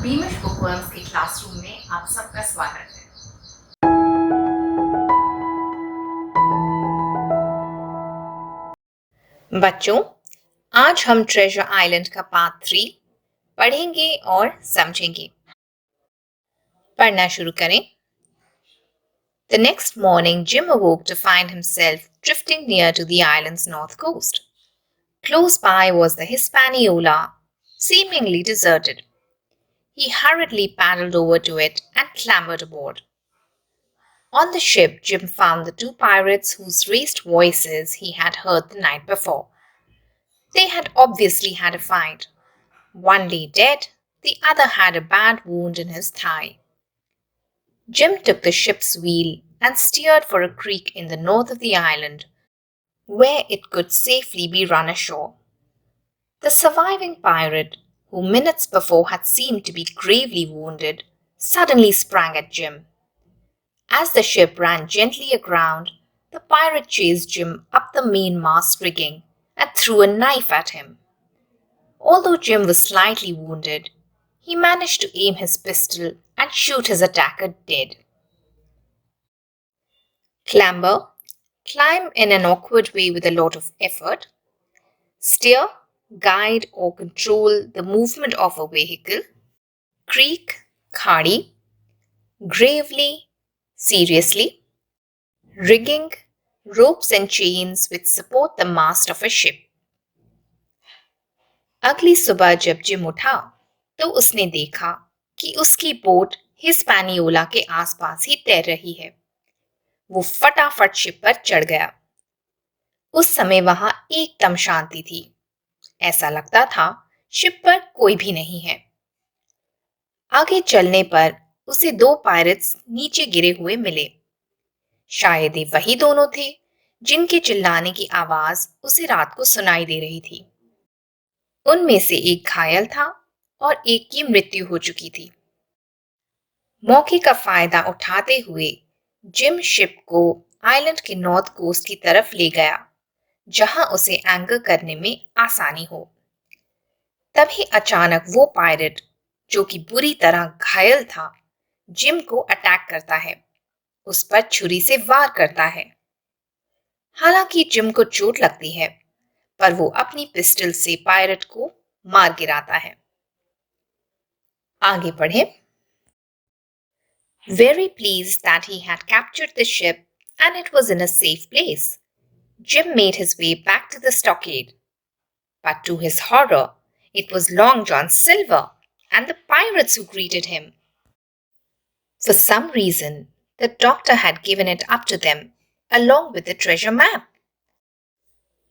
बीमिश bookworms के classroom में आप सबका स्वागत है। बच्चों, आज हम ट्रेजर आइलैंड का पार्ट 3 पढ़ेंगे और समझेंगे। पढ़ना शुरू करें। The next morning, Jim awoke to find himself drifting near to the island's north coast. Close by was the Hispaniola, seemingly deserted. He hurriedly paddled over to it and clambered aboard. On the ship, Jim found the two pirates whose raised voices he had heard the night before. They had obviously had a fight. One lay dead, the other had a bad wound in his thigh. Jim took the ship's wheel and steered for a creek in the north of the island, where it could safely be run ashore. The surviving pirate, who minutes before had seemed to be gravely wounded, suddenly sprang at Jim. As the ship ran gently aground, the pirate chased Jim up the mainmast rigging and threw a knife at him. Although Jim was slightly wounded, he managed to aim his pistol and shoot his attacker dead. Clamber, climb in an awkward way with a lot of effort. Steer, guide or control the movement of a vehicle. Creek, khadi. Gravely, seriously. Rigging, ropes and chains which support the mast of a ship. अगली सुबह जब gym उठा तो उसने देखा कि उसकी boat Hispaniola के आसपास ही तैर रही है। वो फटाफट शिप पर चढ़ गया। उस समय वहां एकदम शांति थी। ऐसा लगता था शिप पर कोई भी नहीं है। आगे चलने पर उसे दो पायरेट्स नीचे गिरे हुए मिले। शायद ये वही दोनों थे जिनके चिल्लाने की आवाज उसे रात को सुनाई दे रही थी। उनमें से एक घायल था और एक की मृत्यु हो चुकी थी। मौके का फायदा उठाते हुए जिम शिप को आइलैंड के नॉर्थ कोस्ट की तरफ ले गया, जहां उसे एंकर करने में आसानी हो। तभी अचानक वो पायरेट, जो कि बुरी तरह घायल था, जिम को अटैक करता है, उस पर छुरी से वार करता है। हालांकि जिम को चोट लगती है, पर वो अपनी पिस्टल से पायरेट को मार गिराता है। आगे पढ़ें। Very pleased that he had captured the ship and it was in a safe place, Jim made his way back to the stockade. But to his horror, it was Long John Silver and the pirates who greeted him. For some reason, the doctor had given it up to them, along with the treasure map.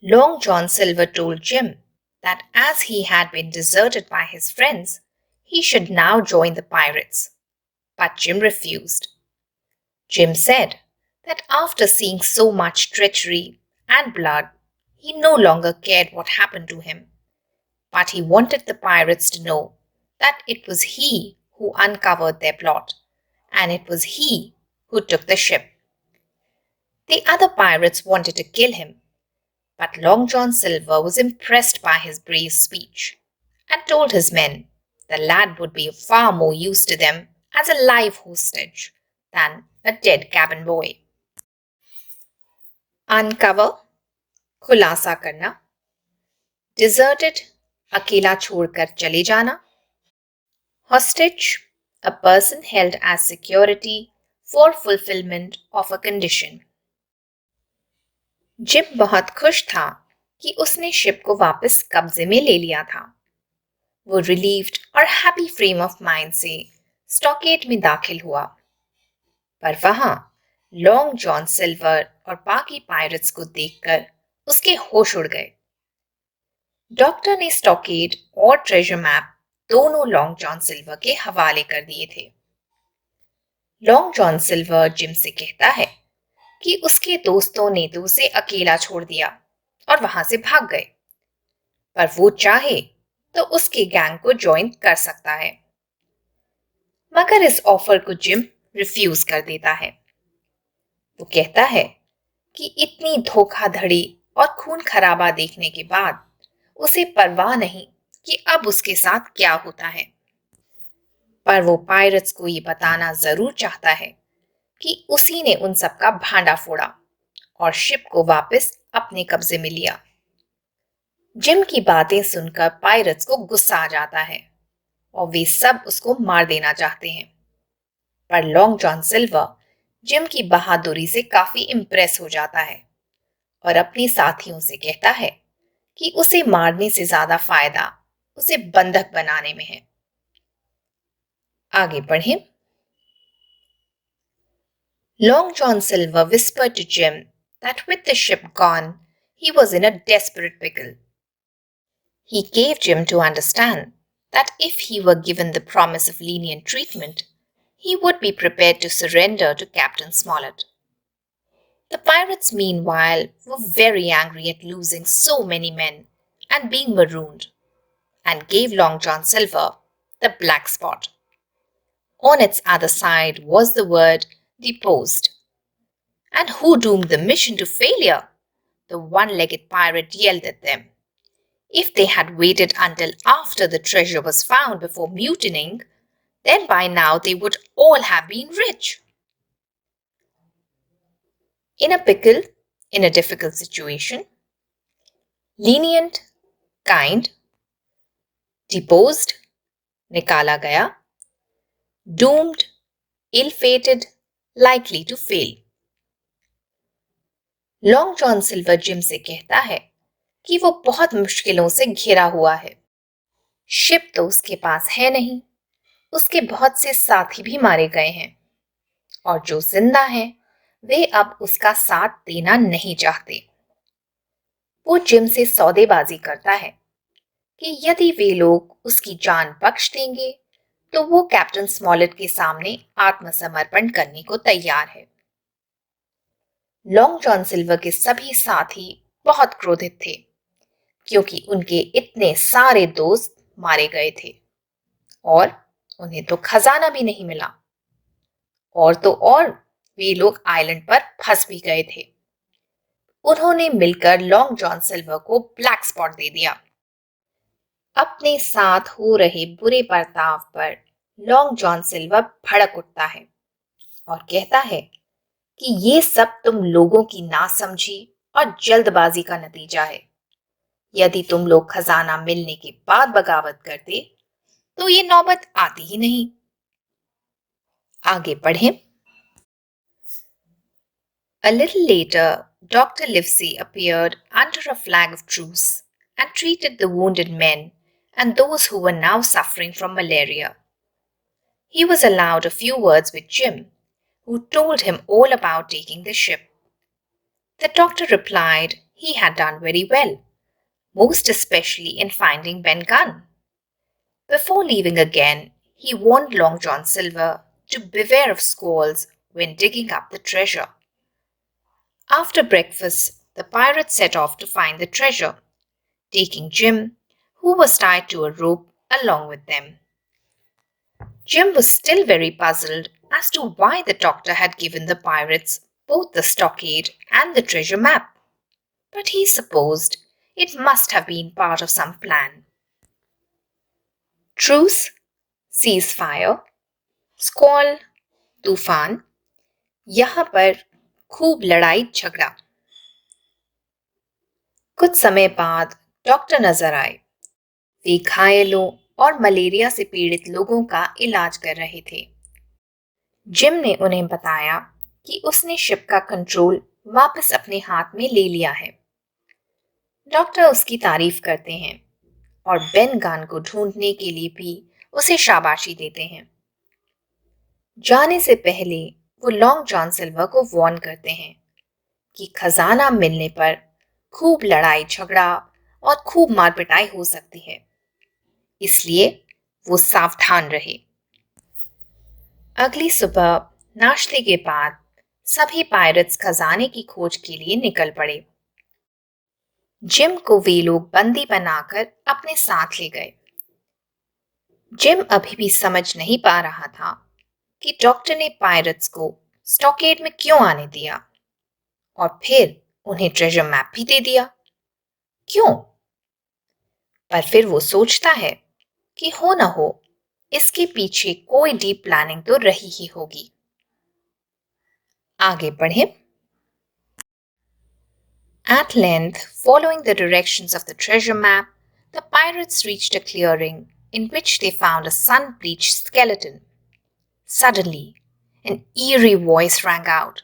Long John Silver told Jim that as he had been deserted by his friends, he should now join the pirates. But Jim refused. Jim said that after seeing so much treachery and blood, he no longer cared what happened to him. But he wanted the pirates to know that it was he who uncovered their plot, and it was he who took the ship. The other pirates wanted to kill him, but Long John Silver was impressed by his brave speech and told his men the lad would be of far more use to them as a live hostage than a dead cabin boy. Uncover, खुलासा करना. Deserted, अकेला छोड़कर चले जाना. Hostage, a person held as security for fulfillment of a condition. Gym बहुत खुश था कि उसने शिप को वापस कब्जे में ले लिया था। वो रिलीव्ड और हैप्पी फ्रेम ऑफ माइंड से स्टॉकेड में दाखिल हुआ, पर वहां लॉन्ग जॉन सिल्वर और बाकी पायरेट्स को देखकर उसके होश उड़ गए। डॉक्टर ने स्टॉकेड और ट्रेजर मैप दोनों लॉन्ग जॉन सिल्वर के हवाले कर दिए थे। लॉन्ग जॉन सिल्वर जिम से कहता है कि उसके दोस्तों ने तो उसे अकेला छोड़ दिया और वहां से भाग गए, पर वो चाहे तो उसके गैंग को ज्वाइन कर सकता है। मगर इस ऑफर को जिम रिफ्यूज कर देता है। वो कहता है कि इतनी धोखाधड़ी और खून खराबा देखने के बाद उसे परवाह नहीं कि अब उसके साथ क्या होता है। पर वो पायरेट्स को ये बताना जरूर चाहता है कि उसी ने उन सब का भांडा फोड़ा और शिप को वापस अपने कब्जे में लिया। जिम की बातें सुनकर पायरेट्स को गुस्सा आ जाता है और वे सब उसको मार देना चाहते हैं। पर लॉन्ग जॉन सिल्वर जिम की बहादुरी से काफी इम्प्रेस हो जाता है और अपने साथियों से कहता है कि उसे मारने से ज्यादा फायदा उसे बंधक बनाने में है। आगे बढ़ें। Long John Silver whispered to Jim that with the ship gone, he was in a desperate pickle. He gave Jim to understand that if he were given the promise of lenient treatment, he would be prepared to surrender to Captain Smollett. The pirates, meanwhile, were very angry at losing so many men and being marooned, and gave Long John Silver the black spot. On its other side was the word deposed. And who doomed the mission to failure? The one-legged pirate yelled at them. If they had waited until after the treasure was found before mutinying, then by now they would all have been rich. In a pickle, in a difficult situation, lenient, kind, deposed, nikala gaya, doomed, ill-fated, likely to fail. Long John silver gym से कहता है कि वो बहुत मुश्किलों से घिरा हुआ है। शिप तो उसके पास है नहीं, उसके बहुत से साथी भी मारे गए हैं और जो जिंदा हैं वे अब उसका साथ देना नहीं चाहते। वो जिम से सौदेबाजी करता है कि यदि वे लोग उसकी जान बख्श देंगे तो वो कैप्टन स्मॉलेट के सामने आत्मसमर्पण करने को तैयार है। लॉन्ग जॉन सिल्वर के सभी साथी बहुत क्रोधित थे क्योंकि उनके इतने सारे दोस्त मारे गए थे और उन्हें तो खजाना भी नहीं मिला। और तो और वे लोग आइलैंड पर फंस भी गए थे। उन्होंने मिलकर लॉन्ग जॉन सिल्वर को ब्लैक स्पॉट दे दिया। अपने साथ हो रहे बुरे बर्ताव पर लॉन्ग जॉन सिल्वर भड़क उठता है और कहता है कि ये सब तुम लोगों की नासमझी और जल्दबाजी का नतीजा है। यदि तुम लोग खजाना मिलने के बाद बगावत करते तो ये नौबत आती ही नहीं। आगे बढ़ें। A little later, Dr. Livesey appeared under a flag of truce and treated the wounded men and those who were now suffering from malaria. He was allowed a few words with Jim, who told him all about taking the ship. The doctor replied he had done very well, most especially in finding Ben Gunn. Before leaving again, he warned Long John Silver to beware of squalls when digging up the treasure. After breakfast, the pirates set off to find the treasure, taking Jim, who was tied to a rope, along with them. Jim was still very puzzled as to why the doctor had given the pirates both the stockade and the treasure map, but he supposed it must have been part of some plan. Truce, ceasefire, squall, तूफान, यहाँ पर खूब लड़ाई झगड़ा। कुछ समय बाद doctor नजर आए। वे घायलों और मलेरिया से पीड़ित लोगों का इलाज कर रहे थे। जिम ने उन्हें बताया कि उसने शिप का कंट्रोल वापस अपने हाथ में ले लिया है। डॉक्टर उसकी तारीफ करते हैं और बेन गन को ढूंढने के लिए भी उसे शाबाशी देते हैं। जाने से पहले वो लॉन्ग जॉन सिल्वर को वार्न करते हैं कि खजाना मिलने पर खूब लड़ाई झगड़ा और खूब मार पिटाई हो सकती है, इसलिए वो सावधान रहे। अगली सुबह नाश्ते के बाद सभी पायरेट्स खजाने की खोज के लिए निकल पड़े। जिम को वे लोग बंदी बनाकर अपने साथ ले गए। जिम अभी भी समझ नहीं पा रहा था कि डॉक्टर ने पायरेट्स को स्टॉकेड में क्यों आने दिया और फिर उन्हें ट्रेजर मैप भी दे दिया। क्यों? पर फिर वो सोचता है कि हो ना हो इसके पीछे कोई डीप प्लानिंग तो रही ही होगी। आगे बढ़ें। At length, following the directions of the treasure map, the pirates reached a clearing in which they found a sun-bleached skeleton. Suddenly, an eerie voice rang out,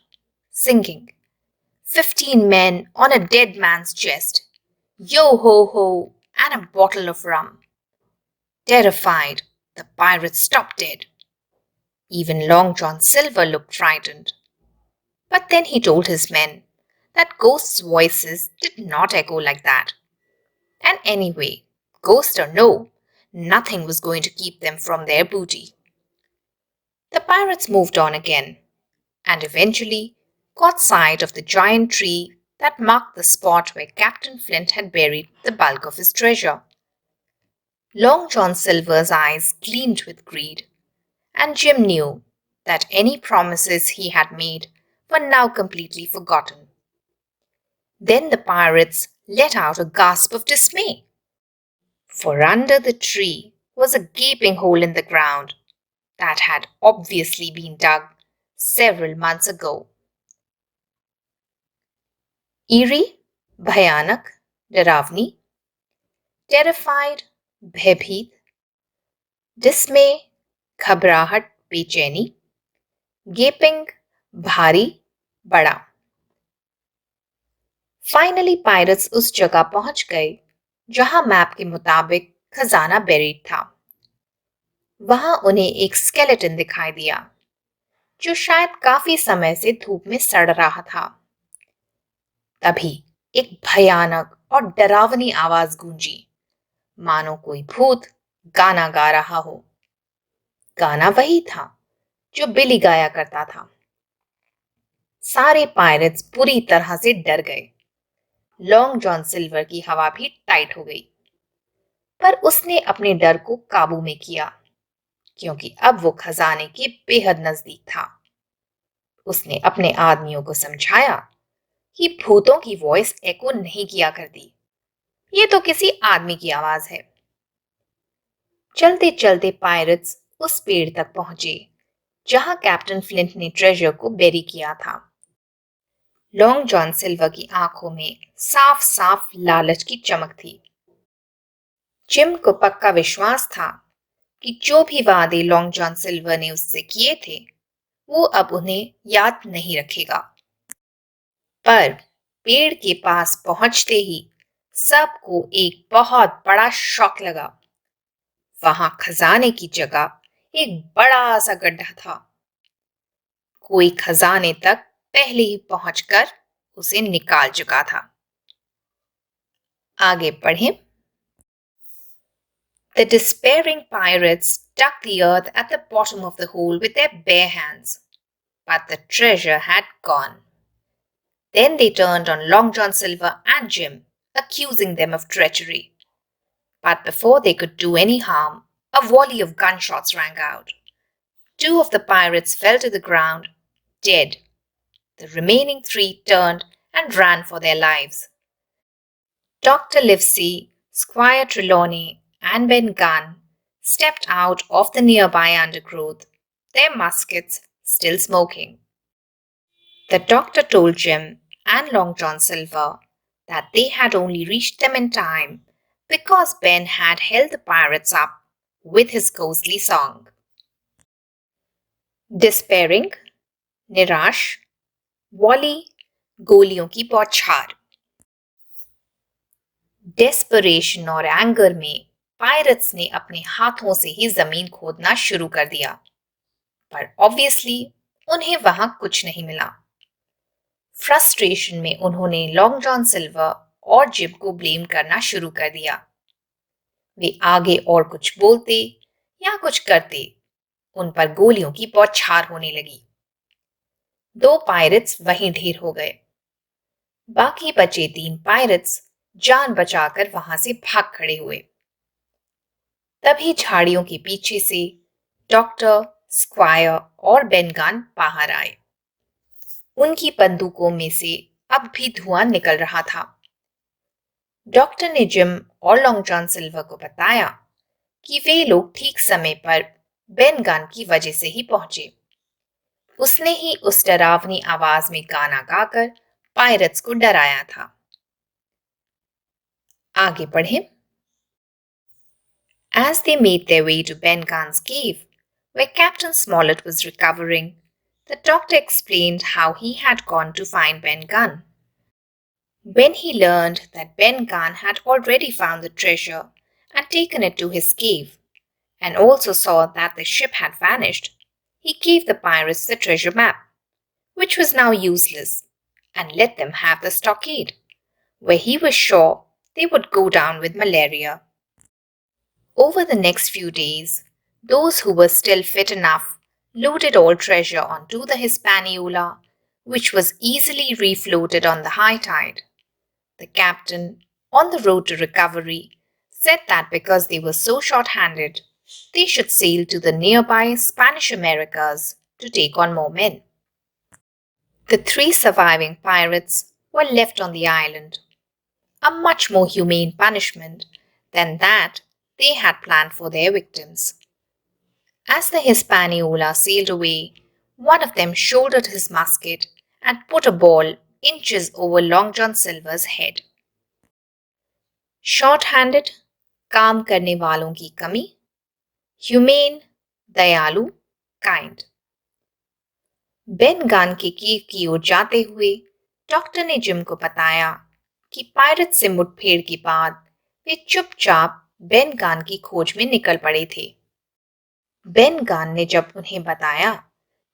singing, 15 men on a dead man's chest, yo ho ho, and a bottle of rum. Terrified, the pirates stopped dead. Even Long John Silver looked frightened. But then he told his men that ghosts' voices did not echo like that. And anyway, ghost or no, nothing was going to keep them from their booty. The pirates moved on again and eventually caught sight of the giant tree that marked the spot where Captain Flint had buried the bulk of his treasure. Long John Silver's eyes gleamed with greed, and Jim knew that any promises he had made were now completely forgotten. Then the pirates let out a gasp of dismay, for under the tree was a gaping hole in the ground that had obviously been dug several months ago. Eerie, भयानक, डरावनी, terrified, भयभीत, dismay, घबराहट, बेचैनी, gaping, भारी, बड़ा. Finally pirates उस जगह पहुंच गए जहां मैप के मुताबिक खजाना बेरिड था. वहां उन्हें एक स्केलेटन दिखाई दिया जो शायद काफी समय से धूप में सड़ रहा था. तभी एक भयानक और डरावनी आवाज गूंजी, मानो कोई भूत गाना गा रहा हो. गाना वही था जो बिली गाया करता था. सारे पायरेट्स बुरी तरह से डर गए. लॉन्ग जॉन सिल्वर की हवा भी टाइट हो गई, पर उसने अपने डर को काबू में किया क्योंकि अब वो खजाने के बेहद नजदीक था. उसने अपने आदमियों को समझाया कि भूतों की वॉइस एको नहीं किया करती, ये तो किसी आदमी की आवाज है. चलते चलते पायरेट्स उस पेड़ तक पहुंचे जहां कैप्टन फ्लिंट ने ट्रेजर को बेरी किया था. लॉन्ग जॉन सिल्वर की आंखों में साफ साफ लालच की चमक थी. जिम को पक्का विश्वास था कि जो भी वादे लॉन्ग जॉन सिल्वर ने उससे किए थे वो अब उन्हें याद नहीं रखेगा. पर पेड़ के पास पहुंचते ही सबको एक बहुत बड़ा शॉक लगा. वहां खजाने की जगह एक बड़ा सा गड्ढा था. कोई खजाने तक पहले ही पहुंचकर उसे निकाल चुका था. आगे पढ़ें. The despairing pirates dug the earth at the bottom of the hole with their bare hands, but the treasure had gone. Then they turned on Long John Silver and Jim, accusing them of treachery. But before they could do any harm, a volley of gunshots rang out. 2 of the pirates fell to the ground, dead. The remaining 3 turned and ran for their lives. Dr. Livesey, Squire Trelawney, and Ben Gunn stepped out of the nearby undergrowth, their muskets still smoking. The doctor told Jim and Long John Silver that they had only reached them in time because Ben had held the pirates up with his ghostly song. Despairing, निराश, volley, गोलियों की बौछार. Desperation और anger में pirates ने अपने हाथों से ही जमीन खोदना शुरू कर दिया, पर ऑब्वियसली उन्हें वहां कुछ नहीं मिला. फ्रस्ट्रेशन में उन्होंने लॉन्ग जॉन सिल्वर और जिम को ब्लेम करना शुरू कर दिया. वे आगे और कुछ बोलते या कुछ करते, उन पर गोलियों की बौछार होने लगी. 2 पायरेट्स वहीं ढेर हो गए. बाकी बचे 3 पायरेट्स जान बचाकर वहां से भाग खड़े हुए. तभी झाड़ियों के पीछे से डॉक्टर, स्क्वायर और बेनगान बाहर आए. उनकी बंदूकों में से अब भी धुआं निकल रहा था. डॉक्टर ने जिम और लॉन्ग जॉन सिल्वर को बताया कि वे लोग ठीक समय पर बेन गन की वजह से ही पहुंचे। उसने ही उस डरावनी आवाज में गाना गाकर पायरेट्स को डराया था। आगे पढ़ें। As they made their way to Ben Gunn's cave, where Captain Smollett was recovering, the doctor explained how he had gone to find Ben Gunn. When he learned that Ben Gunn had already found the treasure and taken it to his cave, and also saw that the ship had vanished, he gave the pirates the treasure map, which was now useless, and let them have the stockade, where he was sure they would go down with malaria. Over the next few days, those who were still fit enough loaded all treasure onto the Hispaniola, which was easily refloated on the high tide. The captain, on the road to recovery, said that because they were so short-handed, they should sail to the nearby Spanish Americas to take on more men. The 3 surviving pirates were left on the island, a much more humane punishment than that they had planned for their victims. As the Hispaniola sailed away, one of them shouldered his musket and put a ball inches over Long John Silver's head. Short-handed, काम करने वालों की कमी, humane, दयालु, kind. Ben gun के केव की ओर जाते हुए डॉक्टर ने जिम को बताया कि पायरेट से मुठभेड़ के बाद वे चुपचाप बेन गन की खोज में निकल पड़े थे। बेन गन ने जब उन्हें बताया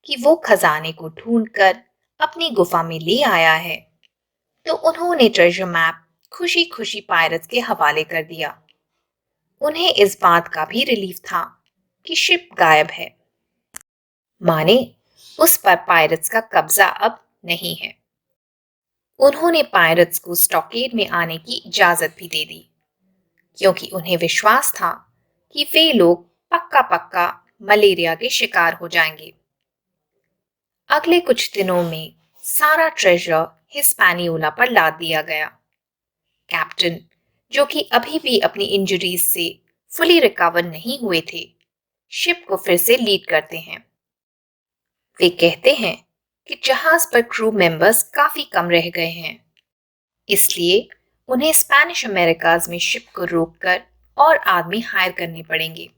कि वो खजाने को ढूंढकर अपनी गुफा में ले आया है, तो उन्होंने ट्रेजर मैप खुशी खुशी पायरेट्स के हवाले कर दिया। उन्हें इस बात का भी रिलीफ था कि शिप गायब है, माने उस पर पायरेट्स का कब्जा अब नहीं है। उन्होंने पायरेट्स को स्टॉकेड में आने की इजाजत भी दे दी, क्योंकि उन्हें विश्वास था कि वे लोग पक्का पक्का मलेरिया के शिकार हो जाएंगे। अगले कुछ दिनों में सारा ट्रेजर हिस्पैनियोला पर लाद दिया गया। कैप्टन, जो कि अभी भी अपनी इंजरीज से फुली रिकवर नहीं हुए थे, शिप को फिर से लीड करते हैं। वे कहते हैं कि जहाज पर क्रू मेंबर्स काफी कम रह गए हैं, इसलिए उन्हें स्पेनिश अमेरिकाज में शिप को रोककर और आदमी हायर करने पड़ेंगे।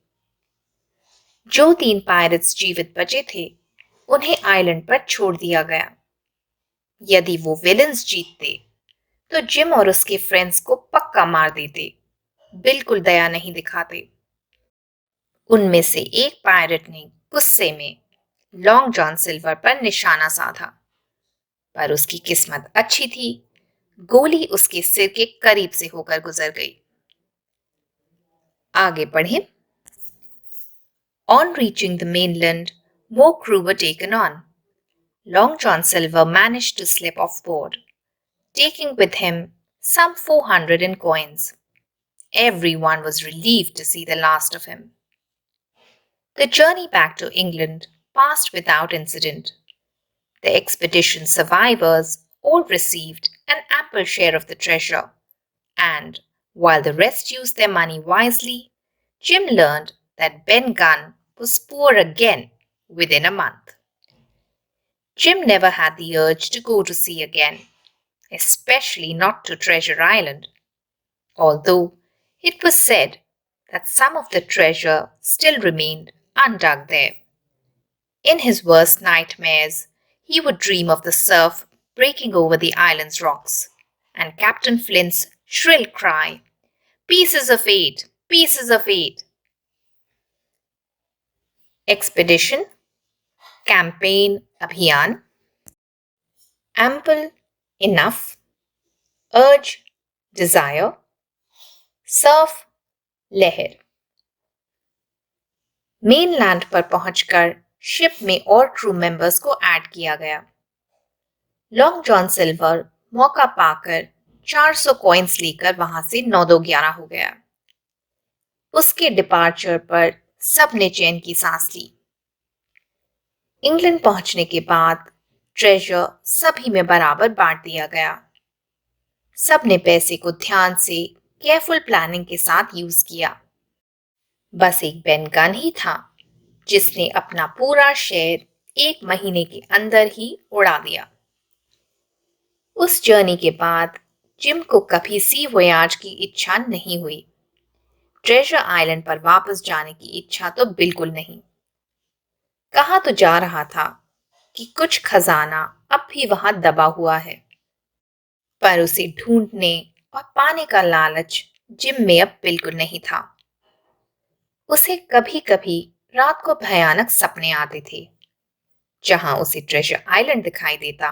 जो 3 पायरेट्स जीवित बचे थे, उन्हें आइलैंड पर छोड़ दिया गया। यदि वो विलन्स जीतते, तो जिम और उसके फ्रेंड्स को पक्का मार देते, बिल्कुल दया नहीं दिखाते। उनमें से एक पायरेट ने गुस्से में लॉन्ग जॉन सिल्वर पर निशाना साधा, पर उसकी किस्मत अच्छी थी, गोली उसके सिर के करीब से होकर गुजर गई। आगे पढ़ें। On reaching the mainland, more crew were taken on. Long John Silver managed to slip off board, taking with him some 400 in coins. Everyone was relieved to see the last of him. The journey back to England passed without incident. The expedition survivors all received an ample share of the treasure, and while the rest used their money wisely, Jim learned that Ben Gunn was poor again within a month. Jim never had the urge to go to sea again, especially not to Treasure Island, although it was said that some of the treasure still remained undug there. In his worst nightmares, he would dream of the surf breaking over the island's rocks, and Captain Flint's shrill cry, "Pieces of 8! Pieces of 8!" Expedition, campaign, abhiyan. Ample, enough. Urge, desire. Surf, लहर। Mainland पर पहुंचकर ship में और crew members को add किया गया। Long John silver मौका पाकर 400 कॉइन्स लेकर वहां से 9-2-11 हो गया। उसके डिपार्चर पर सबने चैन की सांस ली। इंग्लैंड पहुंचने के बाद ट्रेजर सभी में बराबर बांट दिया गया। सबने पैसे को ध्यान से केयरफुल प्लानिंग के साथ यूज किया। बस एक बेन गन ही था जिसने अपना पूरा शेयर 1 महीने के अंदर ही उड़ा दिया। उस जर्नी के बाद जिम को कभी सी वोयाज की इच्छा नहीं हुई। ट्रेजर आइलैंड पर वापस जाने की इच्छा तो बिल्कुल नहीं। कहा तो जा रहा था कि कुछ खजाना अब भी वहां दबा हुआ है, पर उसे ढूंढने और पाने का लालच जिम में अब बिल्कुल नहीं था। उसे कभी कभी रात को भयानक सपने आते थे, जहां उसे ट्रेजर आइलैंड दिखाई देता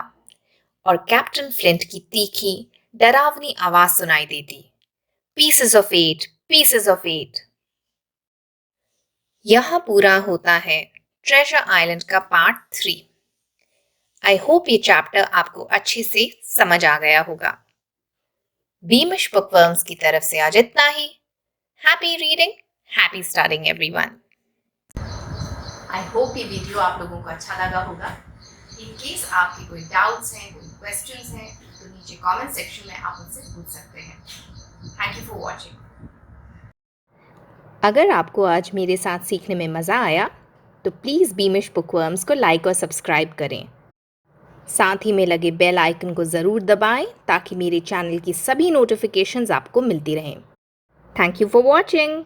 और कैप्टन फ्लिंट की तीखी डरावनी आवाज सुनाई देती, pieces of eight, pieces of eight. यहां पूरा होता है ट्रेजर आइलैंड का पार्ट 3। आई होप ये चैप्टर आपको अच्छे से समझ आ गया होगा। बीमिश बुकवर्म्स की तरफ से आज इतना ही। Happy reading, happy starting everyone. I hope ये वीडियो आप लोगों को अच्छा लगा होगा। इन केस आपके कोई डाउट्स हैं, कोई क्वेश्चंस हैं, तो नीचे कमेंट सेक्शन में आप मुझसे पूछ सकते हैं। Thank you for watching. अगर आपको आज मेरे साथ सीखने में मज़ा आया तो प्लीज़ बीमिश बुकवर्म्स को लाइक और सब्सक्राइब करें। साथ ही में लगे बेल आइकन को ज़रूर दबाएं ताकि मेरे चैनल की सभी नोटिफिकेशंस आपको मिलती रहें। Thank you for watching.